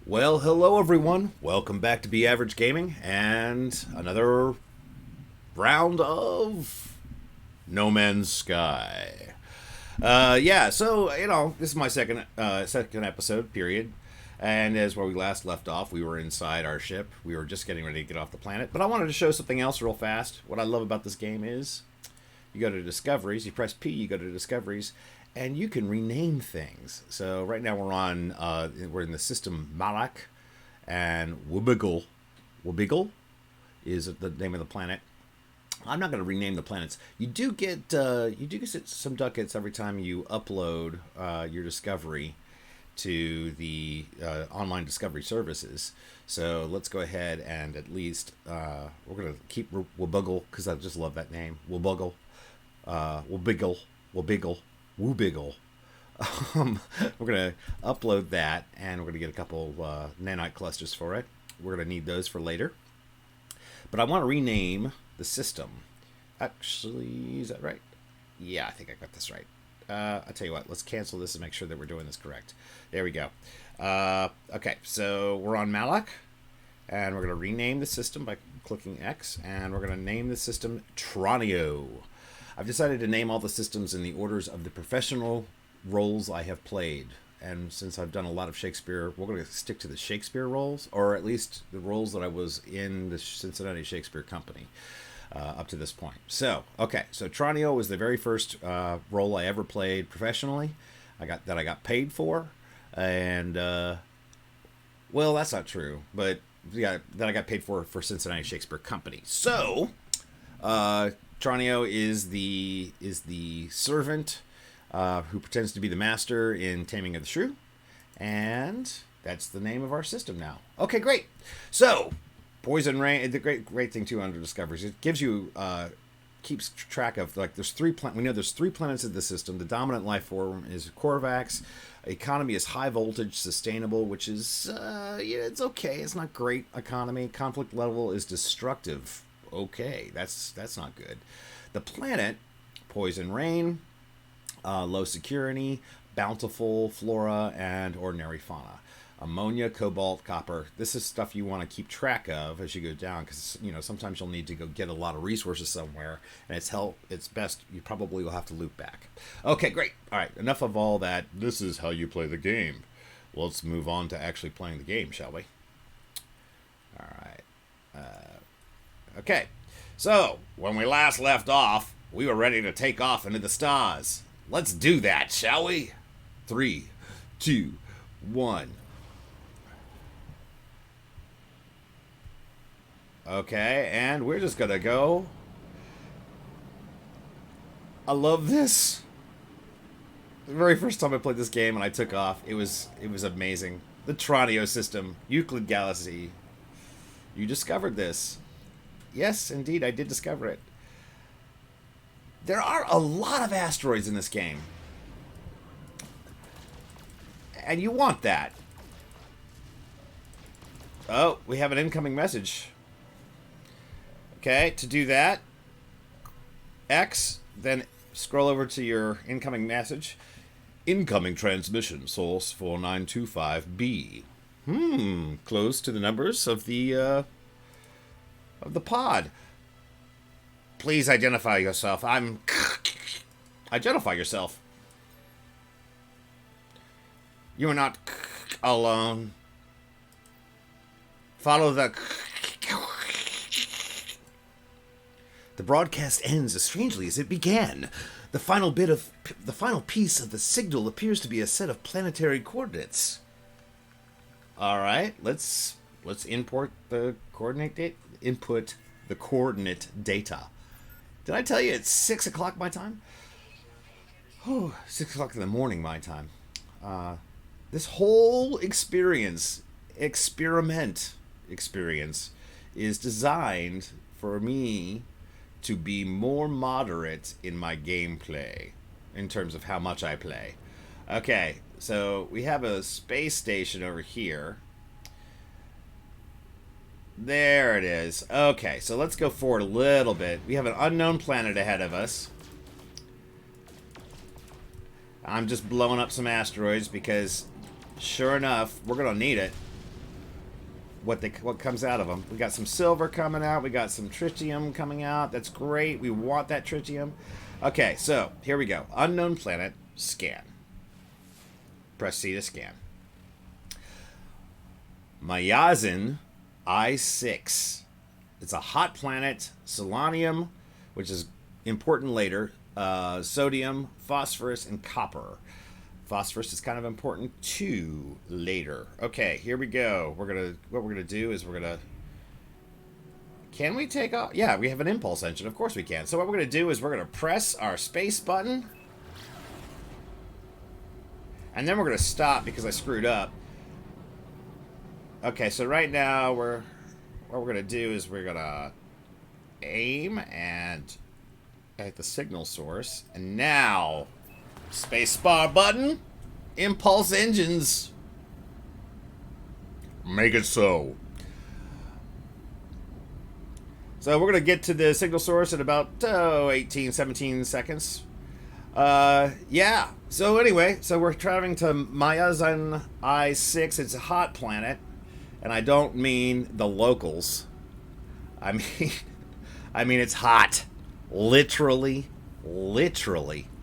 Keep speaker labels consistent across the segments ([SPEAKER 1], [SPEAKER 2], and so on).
[SPEAKER 1] Well, hello everyone. Welcome back to Be Average Gaming and another round of No Man's Sky. This is my second episode, period. And as where we last left off, we were inside our ship. We were just getting ready to get off the planet. But I wanted to show something else real fast. What I love about this game is you go to Discoveries, you press P, you go to Discoveries, and you can rename things. So right now we're in the system Malak, and Wubiggle is the name of the planet. I'm not going to rename the planets. You do get some ducats every time you upload your discovery to the online discovery services. So let's go ahead and at least we're going to keep Wubiggle because I just love that name. Wubiggle. We're going to upload that, and we're going to get a couple nanite clusters for it. We're going to need those for later. But I want to rename the system. Actually, is that right? Yeah, I think I got this right. I'll tell you what, let's cancel this and make sure that we're doing this correct. There we go. Okay, so we're on Malak, and we're going to rename the system by clicking X, and we're going to name the system Tranio. I've decided to name all the systems in the orders of the professional roles I have played. And since I've done a lot of Shakespeare, we're going to stick to the Shakespeare roles, or at least the roles that I was in the Cincinnati Shakespeare Company up to this point. So Tranio was the very first role I ever played professionally. I got paid for, and well, that's not true, but yeah, that I got paid for Cincinnati Shakespeare Company. So Tranio is the servant who pretends to be the master in Taming of the Shrew, and that's the name of our system now. Okay, great. So, Poison Rain. The great thing too under Discoveries, it gives you keeps track of, like, we know there's three planets in the system. The dominant life form is Korvax. Economy is high voltage, sustainable, which is it's okay. It's not great economy. Conflict level is destructive. Okay, that's not good. The planet, Poison Rain, low security, bountiful flora, and ordinary fauna. Ammonia, cobalt, copper. This is stuff you want to keep track of as you go down, because sometimes you'll need to go get a lot of resources somewhere, and it's best you probably will have to loop back. Okay, great. All right, enough of all that. This is how you play the game. Let's move on to actually playing the game, shall we? All right. Okay, so when we last left off, we were ready to take off into the stars. Let's do that, shall we? 3, 2, 1. Okay, and we're just gonna go. I love this. The very first time I played this game and I took off, it was amazing. The Tranio system, Euclid Galaxy. You discovered this. Yes, indeed, I did discover it. There are a lot of asteroids in this game. And you want that. Oh, we have an incoming message. Okay, to do that, X, then scroll over to your incoming message. Incoming transmission, source 4925B. Close to the numbers of the pod. Please identify yourself. Identify yourself. You are not alone. Follow the... The broadcast ends as strangely as it began. The final piece of the signal appears to be a set of planetary coordinates. All right, let's import the input the coordinate data. Did I tell you it's 6 o'clock my time? 6 o'clock in the morning my time. This whole experiment is designed for me to be more moderate in my gameplay in terms of how much I play. Okay, so we have a space station over here. There it is. Okay, so let's go forward a little bit. We have an unknown planet ahead of us. I'm just blowing up some asteroids because, sure enough, we're going to need it. what comes out of them. We got some silver coming out. We got some tritium coming out. That's great. We want that tritium. Okay, so here we go. Unknown planet, scan. Press C to scan. Myazin I-6. It's a hot planet. Selenium, which is important later. Sodium, phosphorus, and copper. Phosphorus is kind of important too later. Okay, here we go. What we're gonna do is we're gonna. Can we take off? Yeah, we have an impulse engine. Of course we can. So what we're gonna do is we're gonna press our space button, and then we're gonna stop because I screwed up. Okay, so right now what we're gonna do is we're gonna aim and at the signal source, and now. Spacebar button. Impulse engines. Make it so. So we're going to get to the signal source in about 18, 17 seconds. Yeah. So anyway, so we're traveling to Myazin I-6. It's a hot planet. And I don't mean the locals. I mean it's hot. Literally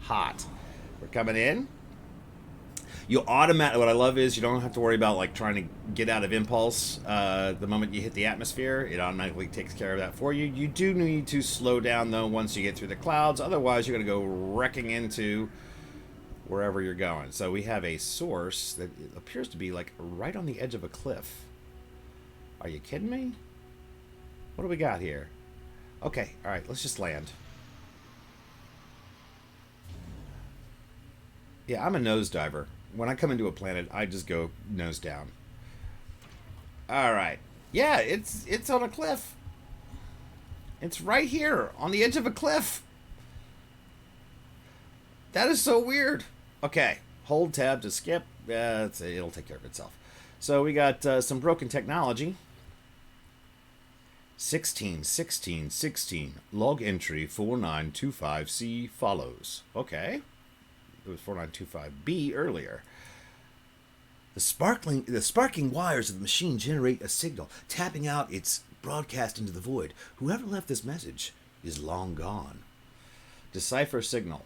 [SPEAKER 1] hot. We're coming in. You automatically, what I love is you don't have to worry about like trying to get out of impulse the moment you hit the atmosphere. It automatically takes care of that for you. You do need to slow down though once you get through the clouds. Otherwise, you're going to go wrecking into wherever you're going. So we have a source that appears to be like right on the edge of a cliff. Are you kidding me? What do we got here? Okay, all right, let's just land. Yeah, I'm a nose diver. When I come into a planet, I just go nose down. All right. Yeah, it's on a cliff. It's right here on the edge of a cliff. That is so weird. Okay, hold tab to skip. It'll take care of itself. So we got some broken technology. 16. Log entry 4925C follows. Okay. It was 4925B earlier. The sparking wires of the machine generate a signal, tapping out its broadcast into the void. Whoever left this message is long gone. Decipher signal.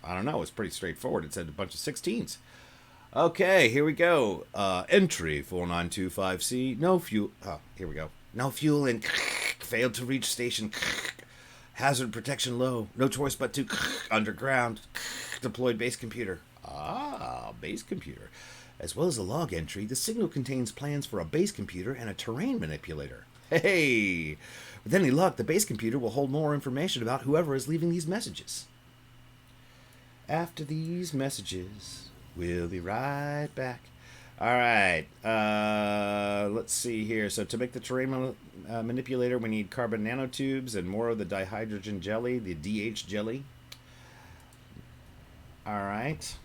[SPEAKER 1] I don't know. It's pretty straightforward. It said a bunch of 16s. Okay, here we go. Entry 4925C. No fuel. Oh, here we go. No fuel and failed to reach station. Hazard protection low. No choice but to underground. Deployed base computer. Ah, base computer. As well as a log entry, the signal contains plans for a base computer and a terrain manipulator. Hey! With any luck, the base computer will hold more information about whoever is leaving these messages. After these messages, we'll be right back. Alright, let's see here. So to make the terrain manipulator, we need carbon nanotubes and more of the dihydrogen jelly, the DH jelly. Alright.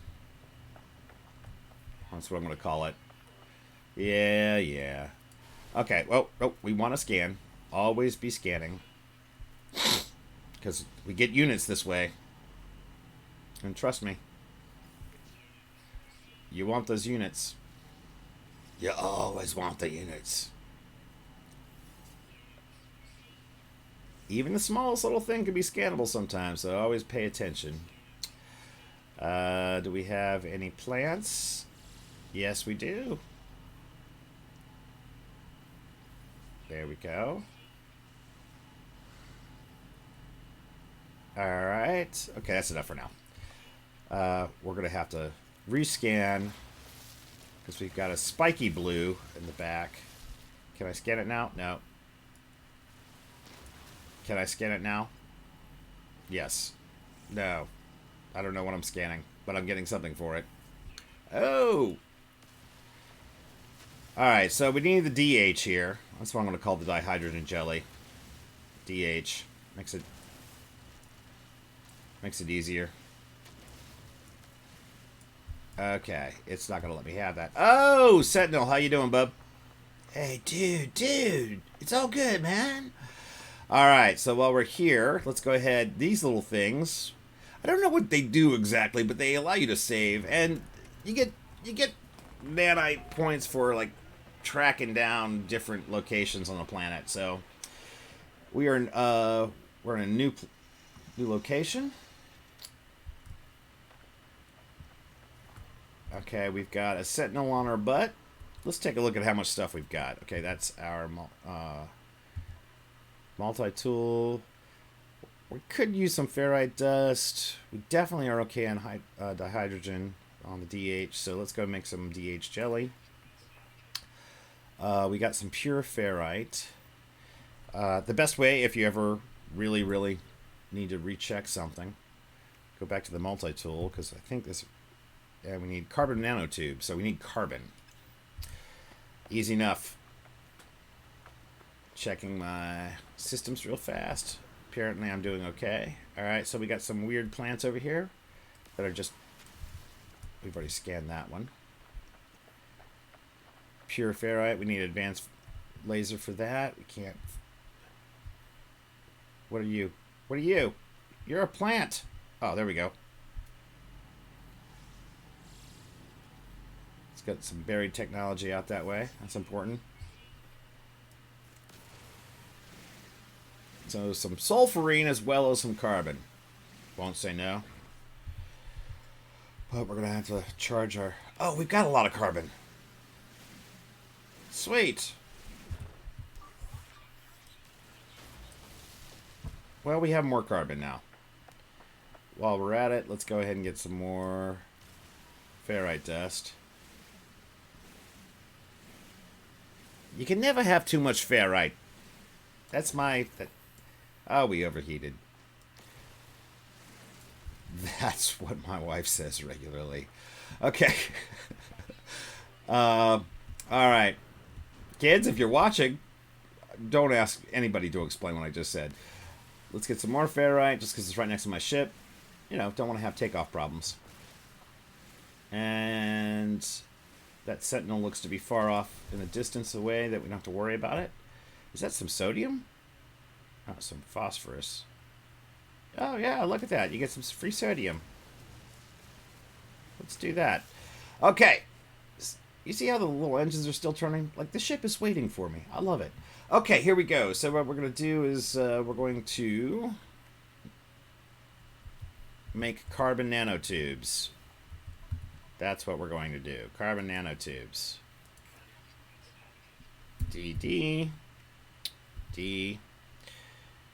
[SPEAKER 1] That's what I'm going to call it. Yeah. Okay, well, we want to scan. Always be scanning. Because we get units this way. And trust me. You want those units. You always want the units. Even the smallest little thing can be scannable sometimes, so always pay attention. Do we have any plants? Yes, we do. There we go. Alright. Okay, that's enough for now. We're going to have to rescan because we've got a spiky blue in the back. Can I scan it now? No. Can I scan it now? Yes. No. I don't know what I'm scanning, but I'm getting something for it. Oh! Alright, so we need the DH here. That's what I'm going to call the dihydrogen jelly. DH. Makes it easier. Okay, it's not going to let me have that. Oh, Sentinel, how you doing, bub? Hey, dude. It's all good, man. Alright, so while we're here, let's go ahead. These little things, I don't know what they do exactly, but they allow you to save, and you get nanite points for like tracking down different locations on the planet. So we are we're in a new location. Okay, we've got a sentinel on our butt. Let's take a look at how much stuff we've got. Okay, that's our multi-tool. We could use some ferrite dust. We definitely are okay on dihydrogen on the DH, so let's go make some DH jelly. We got some pure ferrite. The best way, if you ever really, really need to recheck something, go back to the multi-tool, because I think this... Yeah, we need carbon nanotubes, so we need carbon. Easy enough. Checking my systems real fast. Apparently I'm doing okay. Alright, so we got some weird plants over here that are just... We've already scanned that one. Pure ferrite, we need advanced laser for that. We can't... What are you? What are you? You're a plant! Oh, there we go. Got some buried technology out that way. That's important. So some sulfurine as well as some carbon. Won't say no. But we're going to have to charge our... Oh, we've got a lot of carbon. Sweet. Well, we have more carbon now. While we're at it, let's go ahead and get some more ferrite dust. You can never have too much ferrite. That's my... Oh, we overheated. That's what my wife says regularly. Okay. Alright. Kids, if you're watching, don't ask anybody to explain what I just said. Let's get some more ferrite, just because it's right next to my ship. You know, don't want to have takeoff problems. And... That sentinel looks to be far off in the distance away that we don't have to worry about it. Is that some sodium? Oh, some phosphorus. Oh, yeah, look at that. You get some free sodium. Let's do that. Okay. You see how the little engines are still turning? Like, the ship is waiting for me. I love it. Okay, here we go. So what we're going to do is we're going to make carbon nanotubes. That's what we're going to do. Carbon nanotubes. D.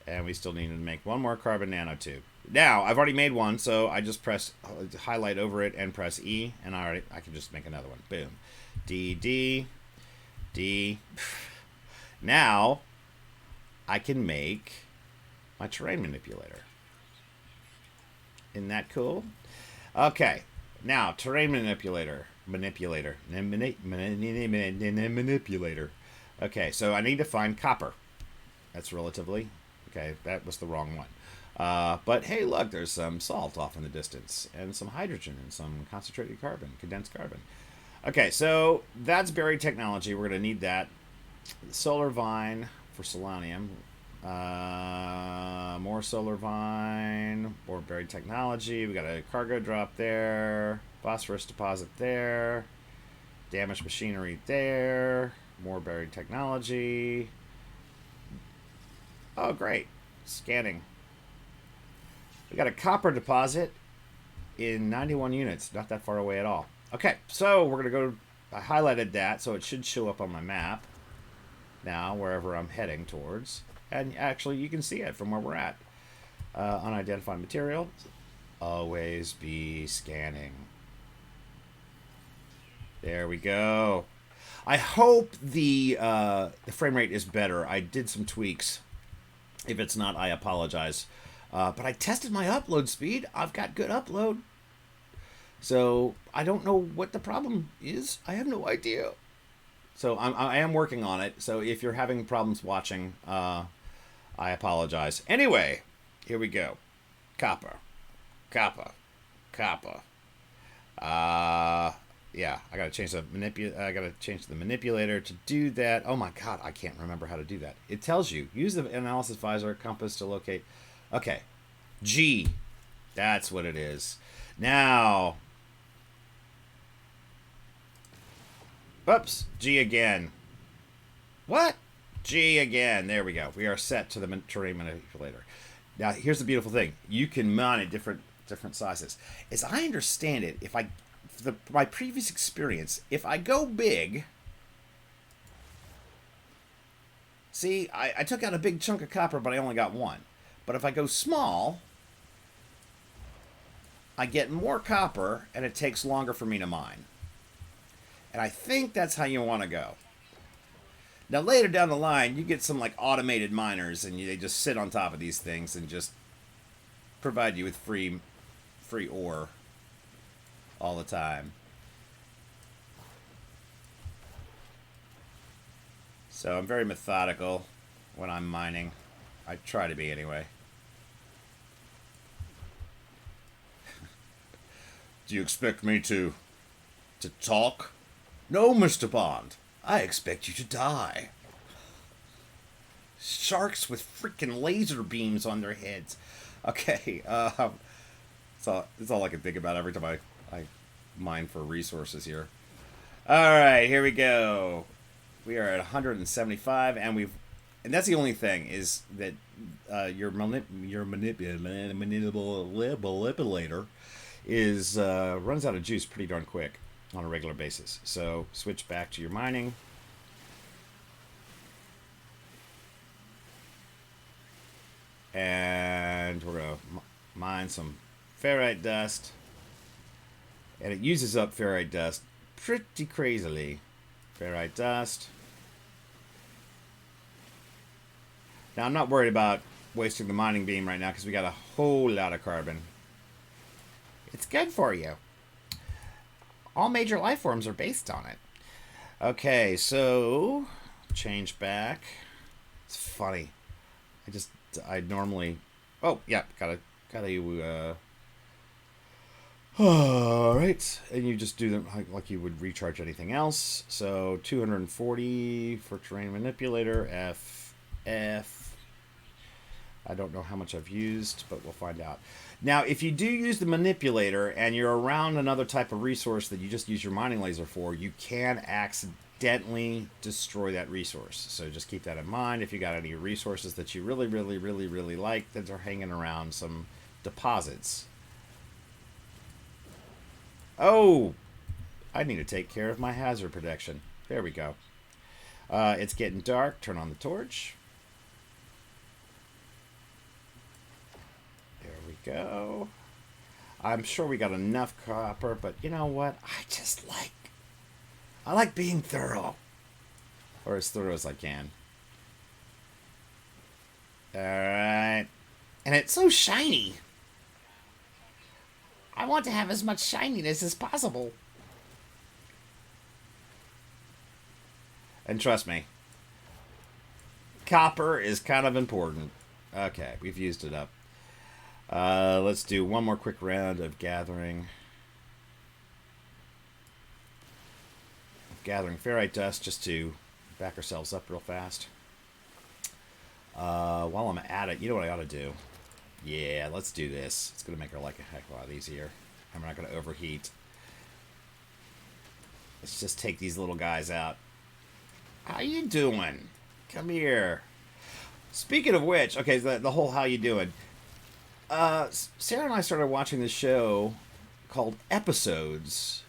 [SPEAKER 1] And we still need to make one more carbon nanotube. Now, I've already made one, so I just press highlight over it and press E, and I can just make another one. Boom. D. Now, I can make my terrain manipulator. Isn't that cool? Okay. Now, terrain manipulator. Manipulator. Okay, so I need to find copper. That's relatively... Okay, that was the wrong one. But hey, look, there's some salt off in the distance. And some hydrogen and some concentrated carbon. Condensed carbon. Okay, so that's buried technology. We're going to need that. Solar vine for selenium. More solar vine, more buried technology. We got a cargo drop there, phosphorus deposit there, damaged machinery there, more buried technology. Oh, great. Scanning. We got a copper deposit in 91 units, not that far away at all. Okay, so we're going to go, I highlighted that, so it should show up on my map now, wherever I'm heading towards. And actually, you can see it from where we're at. Unidentified material. Always be scanning. There we go. I hope the frame rate is better. I did some tweaks. If it's not, I apologize. But I tested my upload speed. I've got good upload. So I don't know what the problem is. I have no idea. So I am working on it. So if you're having problems watching... I apologize. Anyway, here we go. Copper. Yeah, I gotta change the manipulator to do that. Oh my god, I can't remember how to do that. It tells you use the analysis visor compass to locate. Okay, G. That's what it is. Now, oops, G again. What? G again. There we go. We are set to the terrain manipulator. Now, here's the beautiful thing. You can mount at different sizes. As I understand it, if I my previous experience, if I go big, see, I took out a big chunk of copper, but I only got one. But if I go small, I get more copper, and it takes longer for me to mine. And I think that's how you want to go. Now later down the line, you get some like automated miners, and they just sit on top of these things and just provide you with free ore all the time. So I'm very methodical when I'm mining. I try to be anyway. Do you expect me to talk? No, Mr. Bond. I expect you to die. Sharks with freaking laser beams on their heads. Okay, that's all I can think about every time I mine for resources here. Alright, here we go. We are at 175, and that's the only thing is that your manipulator is runs out of juice pretty darn quick on a regular basis. So switch back to your mining. And we're going to mine some ferrite dust. And it uses up ferrite dust pretty crazily. Ferrite dust. Now I'm not worried about wasting the mining beam right now because we got a whole lot of carbon. It's good for you. All major life forms are based on it. Okay, so change back. It's funny. I normally. Oh yeah, gotta. All right, and you just do them like you would recharge anything else. So 240 for terrain manipulator. F. I don't know how much I've used, but we'll find out. Now, if you do use the manipulator and you're around another type of resource that you just use your mining laser for, you can accidentally destroy that resource. So just keep that in mind. If you got any resources that you really, really, really, really like that are hanging around some deposits. Oh, I need to take care of my hazard protection. There we go. It's getting dark. Turn on the torch. There we go. I'm sure we got enough copper, but you know what? I like being thorough. Or as thorough as I can. Alright. And it's so shiny. I want to have as much shininess as possible. And trust me, copper is kind of important. Okay, we've used it up. Let's do one more quick round of gathering. Gathering ferrite dust just to back ourselves up real fast. While I'm at it, you know what I ought to do? Yeah, let's do this. It's going to make our life a heck of a lot easier. And we're not going to overheat. Let's just take these little guys out. How you doing? Come here. Speaking of which, okay, the whole how you doing. Sarah and I started watching this show called Episodes.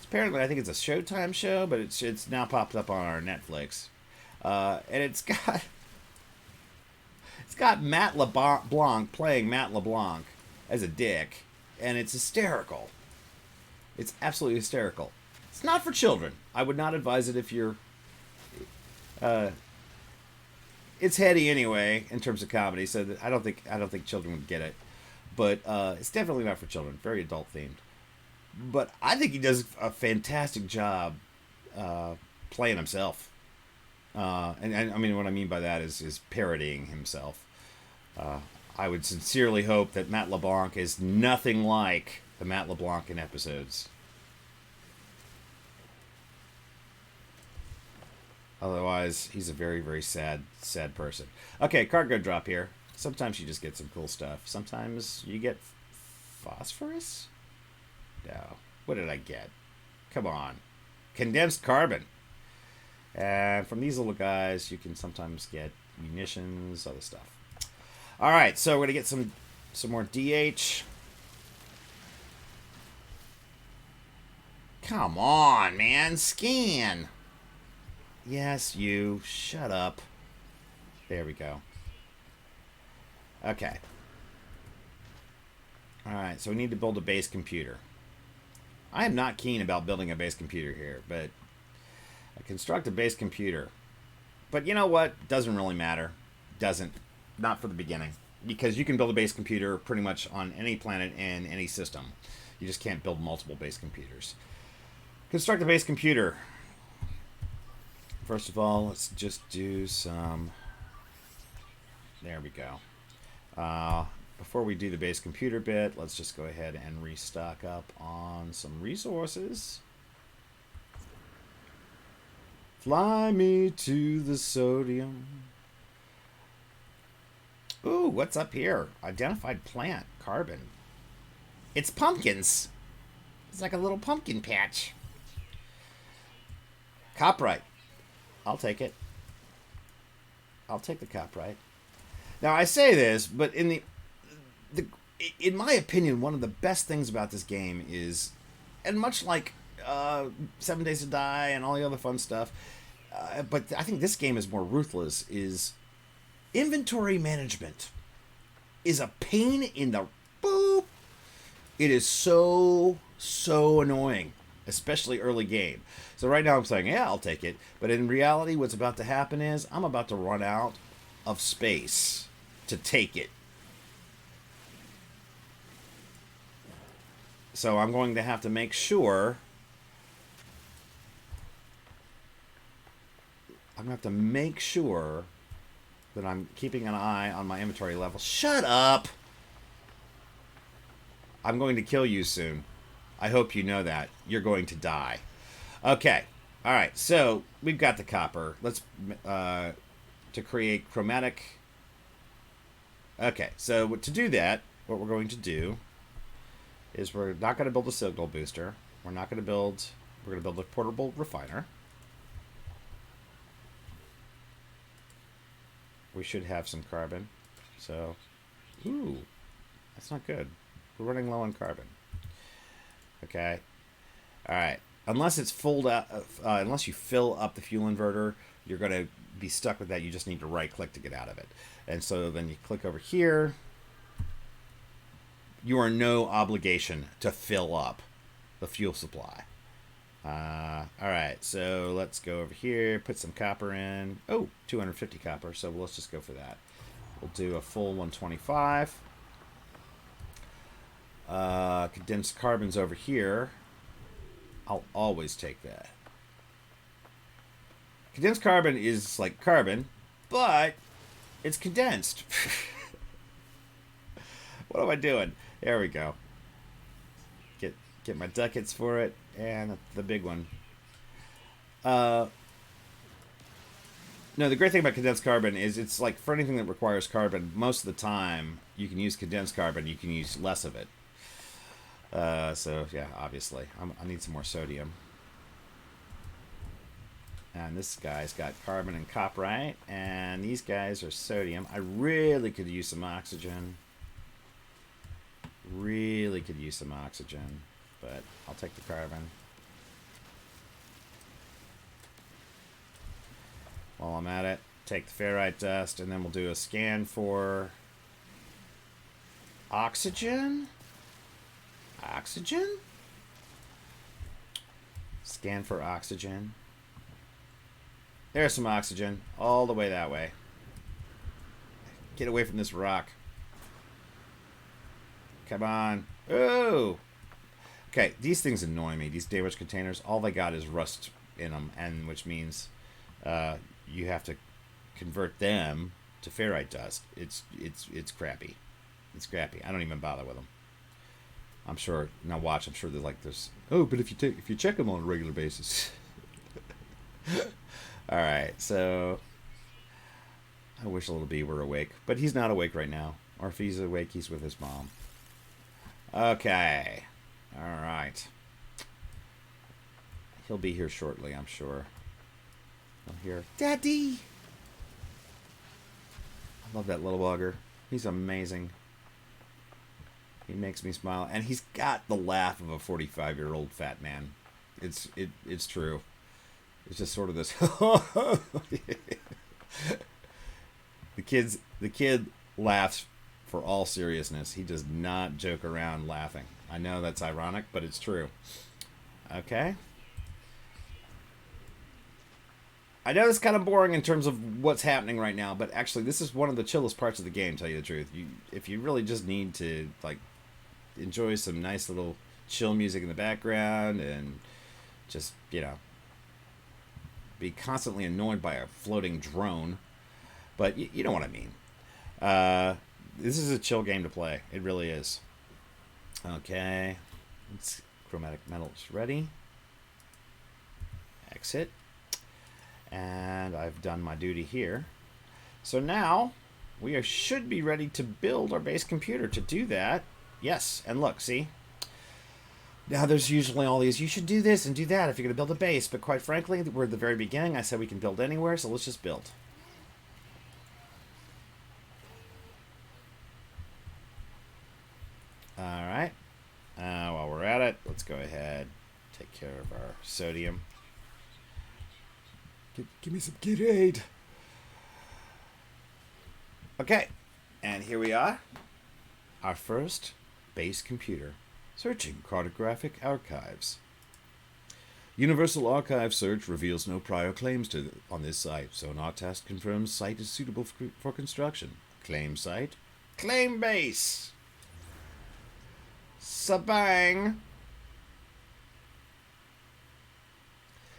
[SPEAKER 1] Apparently, I think it's a Showtime show, but it's now popped up on our Netflix. And it's got Matt LeBlanc playing Matt LeBlanc as a dick, and it's hysterical. It's absolutely hysterical. It's not for children. I would not advise it if you're. It's heady anyway in terms of comedy, so I don't think children would get it. But it's definitely not for children. Very adult themed. But I think he does a fantastic job playing himself. And I mean, what I mean by that is parodying himself. I would sincerely hope that Matt LeBlanc is nothing like the Matt LeBlanc in Episodes. Otherwise, he's a very, very sad person. Okay, cargo drop here. Sometimes you just get some cool stuff. Sometimes you get phosphorus? No. What did I get? Come on. Condensed carbon. And from these little guys, you can sometimes get munitions, other stuff. All right, so we're going to get some more DH. Come on, man. Scan. Yes, you. Shut up. There we go. Okay. Alright, so we need to build a base computer. I am not keen about building a base computer here, but I construct a base computer. But you know what? Doesn't really matter. Doesn't. Not for the beginning. Because you can build a base computer pretty much on any planet and any system. You just can't build multiple base computers. Construct a base computer. First of all, let's just do some... There we go. Before we do the base computer bit, let's just go ahead and restock up on some resources. Fly me to the sodium. Ooh, what's up here? Identified plant, carbon. It's pumpkins. It's like a little pumpkin patch. Copyright. I'll take it. I'll take the copyright. Now, I say this, but in my opinion, one of the best things about this game is, and much like 7 Days to Die and all the other fun stuff, but I think this game is more ruthless, is inventory management is a pain in the boop. It is so annoying, especially early game. So right now I'm saying, yeah, I'll take it. But in reality, what's about to happen is I'm about to run out of space to take it. So I'm going to have to make sure... that I'm keeping an eye on my inventory level. Shut up! I'm going to kill you soon. I hope you know that. You're going to die. Okay. Alright, so we've got the copper. Let's... to create chromatic... Okay, so to do that, what we're going to do is we're not going to build a signal booster. We're going to build a portable refiner. We should have some carbon. So, ooh, that's not good. We're running low on carbon. Okay. All right. Unless it's full out, unless you fill up the fuel inverter, you're going to be stuck with that. You just need to right click to get out of it. And so then you click over here. You are no obligation to fill up the fuel supply. All right, so let's go over here, put some copper in. Oh, 250 copper, so let's just go for that. We'll do a full 125. Condensed carbon's over here. I'll always take that. Condensed carbon is like carbon, but it's condensed. What am I doing? There we go. Get my ducats for it, and the big one. No, the great thing about condensed carbon is it's like for anything that requires carbon, most of the time you can use condensed carbon, you can use less of it. So, yeah, obviously. I need some more sodium. And this guy's got carbon and copperite, and these guys are sodium. I really could use some oxygen. Really could use some oxygen, but I'll take the carbon. While I'm at it, take the ferrite dust, and then we'll do a scan for oxygen. Oxygen? Scan for oxygen. There's some oxygen, all the way that way. Get away from this rock. Come on. Oh! Okay, these things annoy me. These damaged containers, all they got is rust in them, and which means you have to convert them to ferrite dust. It's crappy. It's crappy. I don't even bother with them. I'm sure. Now watch. I'm sure there's. Oh, but if you check them on a regular basis. All right. So I wish Little B were awake, but he's not awake right now. Or if he's awake, he's with his mom. Okay. All right. He'll be here shortly, I'm sure. I'll hear, Daddy! I love that little bugger. He's amazing. He makes me smile. And he's got the laugh of a 45-year-old fat man. It's true. It's just sort of this. The kid laughs for all seriousness. He does not joke around laughing. I know that's ironic, but it's true. Okay. I know it's kind of boring in terms of what's happening right now, but actually this is one of the chillest parts of the game, to tell you the truth. If you really just need to like enjoy some nice little chill music in the background and just, be constantly annoyed by a floating drone. But you know what I mean. This is a chill game to play. It really is. Okay. Let's chromatic metals ready. Exit. And I've done my duty here. So now we should be ready to build our base computer. To do that, yes. And look, see? Now there's usually all these, you should do this and do that if you're going to build a base. But quite frankly, we're at the very beginning. I said we can build anywhere, so let's just build. Alright. While we're at it, let's go ahead take care of our sodium. Give me some Gatorade. Okay. And here we are. Our first base computer. Searching cartographic archives. Universal Archive search reveals no prior claims on this site. Sonar test confirms site is suitable for construction. Claim site. Claim base. Sabang.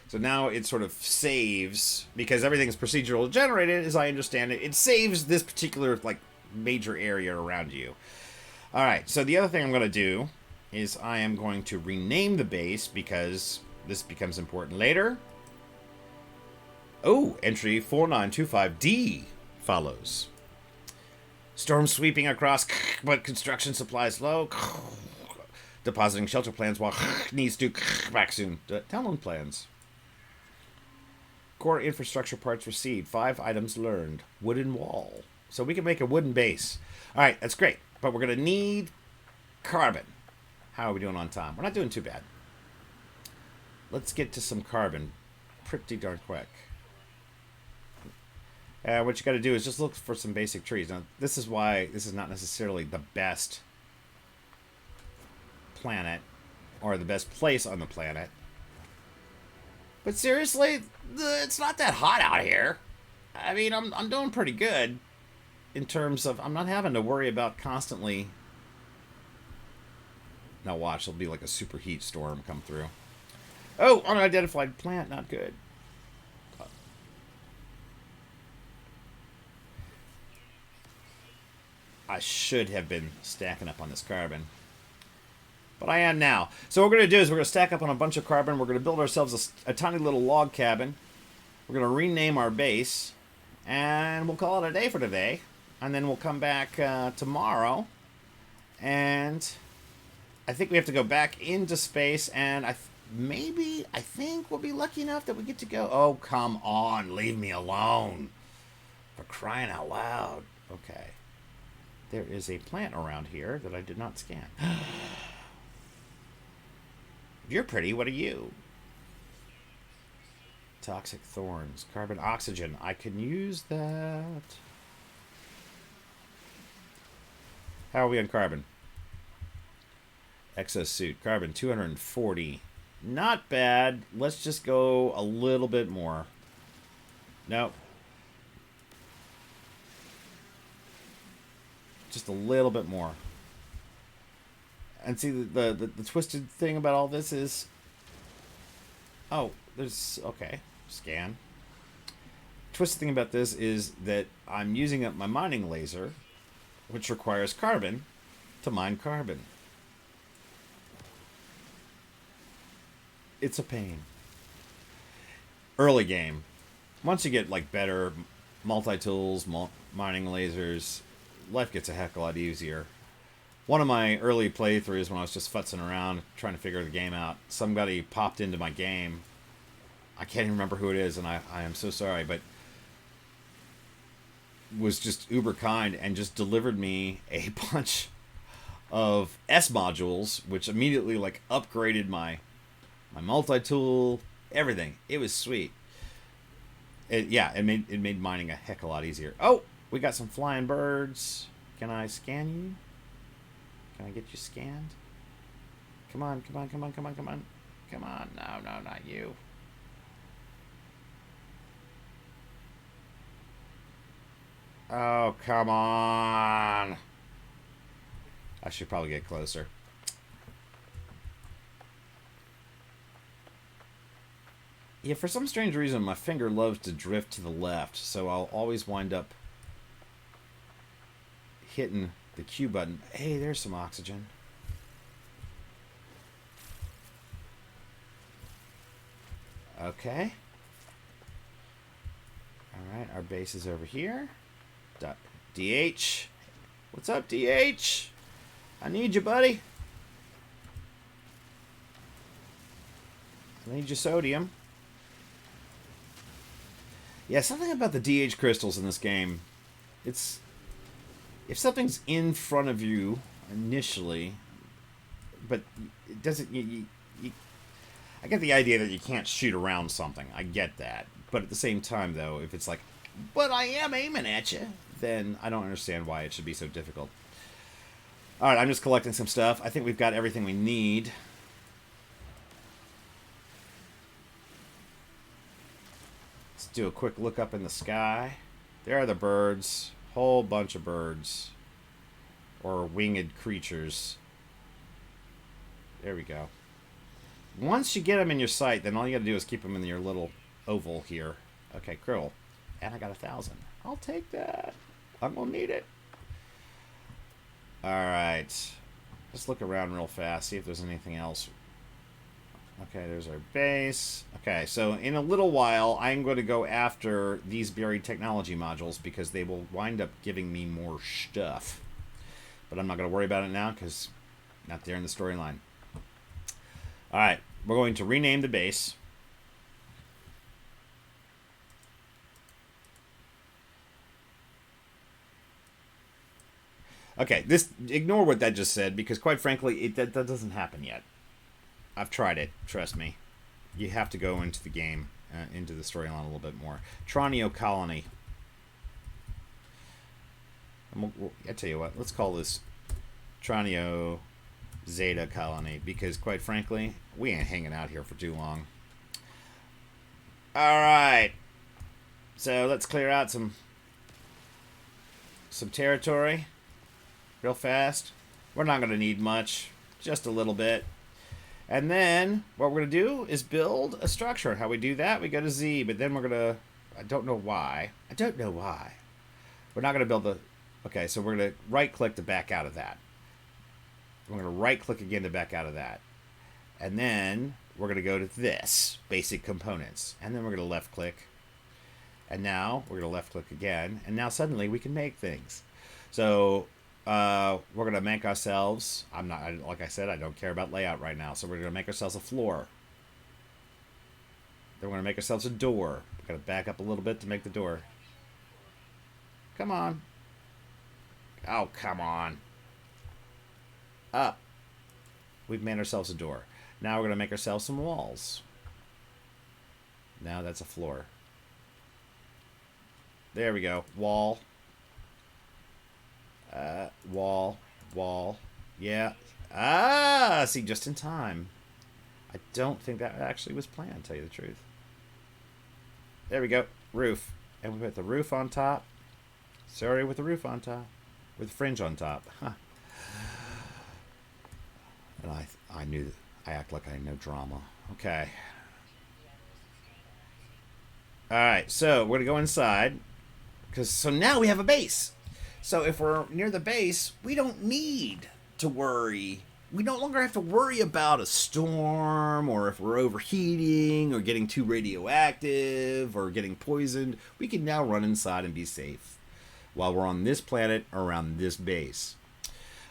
[SPEAKER 1] So now it sort of saves, because everything is procedural generated, as I understand it. It saves this particular like major area around you. All right. So the other thing I'm going to do is I am going to rename the base, because this becomes important later. Oh, entry 4925D follows. Storm sweeping across, but construction supplies low. Depositing shelter plans while needs to back soon. Download plans. Core infrastructure parts received. 5 items learned. Wooden wall. So we can make a wooden base. All right, that's great. But we're going to need carbon. How are we doing on time? We're not doing too bad. Let's get to some carbon pretty darn quick. What you got to do is just look for some basic trees. Now, this is why this is not necessarily the best planet or the best place on the planet. But seriously, it's not that hot out here. I mean, I'm doing pretty good in terms of I'm not having to worry about constantly. Now watch, there'll be like a superheat storm come through. Oh, unidentified plant, not good. I should have been stacking up on this carbon. But I am now. So what we're going to do is we're going to stack up on a bunch of carbon. We're going to build ourselves a tiny little log cabin. We're going to rename our base. And we'll call it a day for today. And then we'll come back tomorrow. And I think we have to go back into space. And I think we'll be lucky enough that we get to go. Oh, come on. Leave me alone. For crying out loud. Okay. There is a plant around here that I did not scan. You're pretty. What are you? Toxic thorns. Carbon oxygen. I can use that. How are we on carbon? Exosuit. Carbon 240. Not bad. Let's just go a little bit more. Nope. Just a little bit more. And see, the twisted thing about all this is... Oh, there's... Okay. Scan. Twisted thing about this is that I'm using up my mining laser, which requires carbon, to mine carbon. It's a pain. Early game. Once you get, like, better multi-tools, mining lasers, life gets a heck of a lot easier. One of my early playthroughs when I was just futzing around trying to figure the game out, somebody popped into my game. I can't even remember who it is, and I am so sorry, but was just uber kind and just delivered me a bunch of S modules, which immediately like upgraded my multi tool, everything. It was sweet. It made mining a heck of a lot easier. Oh, we got some flying birds. Can I scan you? Can I get you scanned? Come on, come on, come on, come on, come on. Come on. No, no, not you. Oh, come on. I should probably get closer. Yeah, for some strange reason, my finger loves to drift to the left, so I'll always wind up hitting the Q button. Hey, there's some oxygen. Okay. Alright, our base is over here. DH. What's up, DH? I need you, buddy. I need your sodium. Yeah, something about the DH crystals in this game. It's... If something's in front of you initially, but it doesn't... I get the idea that you can't shoot around something. I get that. But at the same time, though, if it's like, but I am aiming at you, then I don't understand why it should be so difficult. Alright, I'm just collecting some stuff. I think we've got everything we need. Let's do a quick look up in the sky. There are the birds. Whole bunch of birds. Or winged creatures. There we go. Once you get them in your sight, then all you gotta do is keep them in your little oval here. Okay, cool. And I got 1,000. I'll take that. I'm gonna need it. Alright. Let's look around real fast, see if there's anything else. Okay, there's our base. Okay, so in a little while, I'm going to go after these buried technology modules because they will wind up giving me more stuff. But I'm not going to worry about it now because not there in the storyline. Alright, we're going to rename the base. Okay, ignore what that just said because quite frankly, that doesn't happen yet. I've tried it, trust me. You have to go into the game, into the storyline a little bit more. Tranio Colony. I tell you what, let's call this Tranio Zeta Colony because quite frankly, we ain't hanging out here for too long. Alright. So let's clear out some territory real fast. We're not going to need much, just a little bit. And then what we're going to do is build a structure. How we do that, we go to Z, but then we're going to, I don't know why. We're not going to build the, okay, so we're going to right click to back out of that. We're going to right click again to back out of that. And then we're going to go to this, basic components. And then we're going to left click. And now we're going to left click again. And now suddenly we can make things. So we're going to make ourselves, like I said, I don't care about layout right now. So we're going to make ourselves a floor. Then we're going to make ourselves a door. We're going to back up a little bit to make the door. Come on. Oh, come on. Up. We've made ourselves a door. Now we're going to make ourselves some walls. Now that's a floor. There we go. Wall. Wall. Yeah. Ah, see, just in time. I don't think that actually was planned, to tell you the truth. There we go. Roof. And we put the roof on top. Sorry, with the roof on top. With fringe on top. Huh. And I knew, I act like I know drama. Okay. Alright, so we're going to go inside. So now we have a base. So if we're near the base, we don't need to worry. We no longer have to worry about a storm or if we're overheating or getting too radioactive or getting poisoned. We can now run inside and be safe while we're on this planet around this base.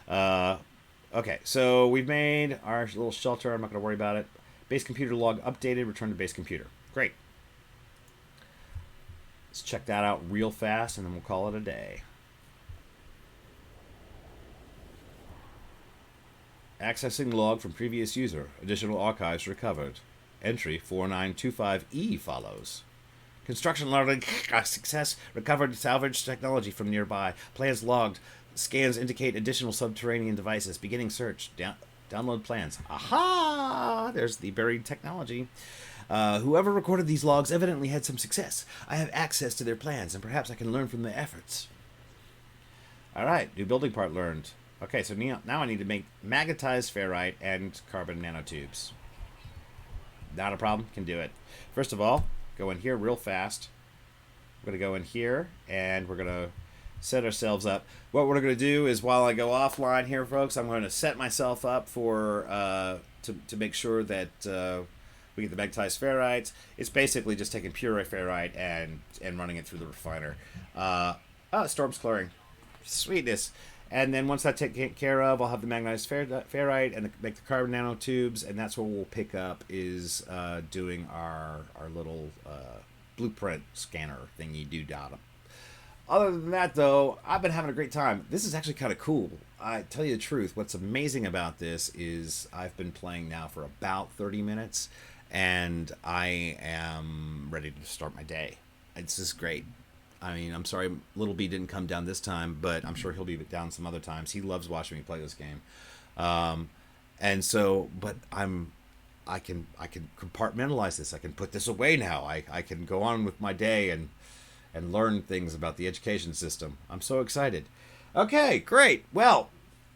[SPEAKER 1] Okay, so we've made our little shelter. I'm not going to worry about it. Base computer log updated. Return to base computer. Great. Let's check that out real fast, and then we'll call it a day. Accessing log from previous user. Additional archives recovered. Entry 4925E follows. Construction learning success. Recovered salvage technology from nearby. Plans logged. Scans indicate additional subterranean devices. Beginning search. Download plans. Aha! There's the buried technology. Whoever recorded these logs evidently had some success. I have access to their plans, and perhaps I can learn from their efforts. Alright, new building part learned. Okay, so now I need to make magnetized ferrite and carbon nanotubes. Not a problem, can do it. First of all, go in here real fast. We're going to go in here, and we're going to set ourselves up. What we're going to do is, while I go offline here, folks, I'm going to set myself up for to make sure that we get the magnetized ferrite. It's basically just taking pure ferrite and running it through the refiner. Storm's clearing. Sweetness. And then once that's taken care of, I'll have the magnetized ferrite and make the carbon nanotubes, and that's what we'll pick up is doing our little blueprint scanner thingy do data. Other than that, though, I've been having a great time. This is actually kind of cool. I tell you the truth, what's amazing about this is I've been playing now for about 30 minutes, and I am ready to start my day. It's just great. I mean, I'm sorry Little B didn't come down this time, but I'm sure he'll be down some other times. He loves watching me play this game. And so, but I can compartmentalize this. I can put this away now. I can go on with my day and learn things about the education system. I'm so excited. Okay, great. Well,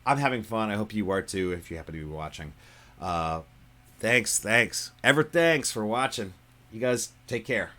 [SPEAKER 1] I'm having fun. I hope you are too, if you happen to be watching. Thanks. Ever thanks for watching. You guys take care.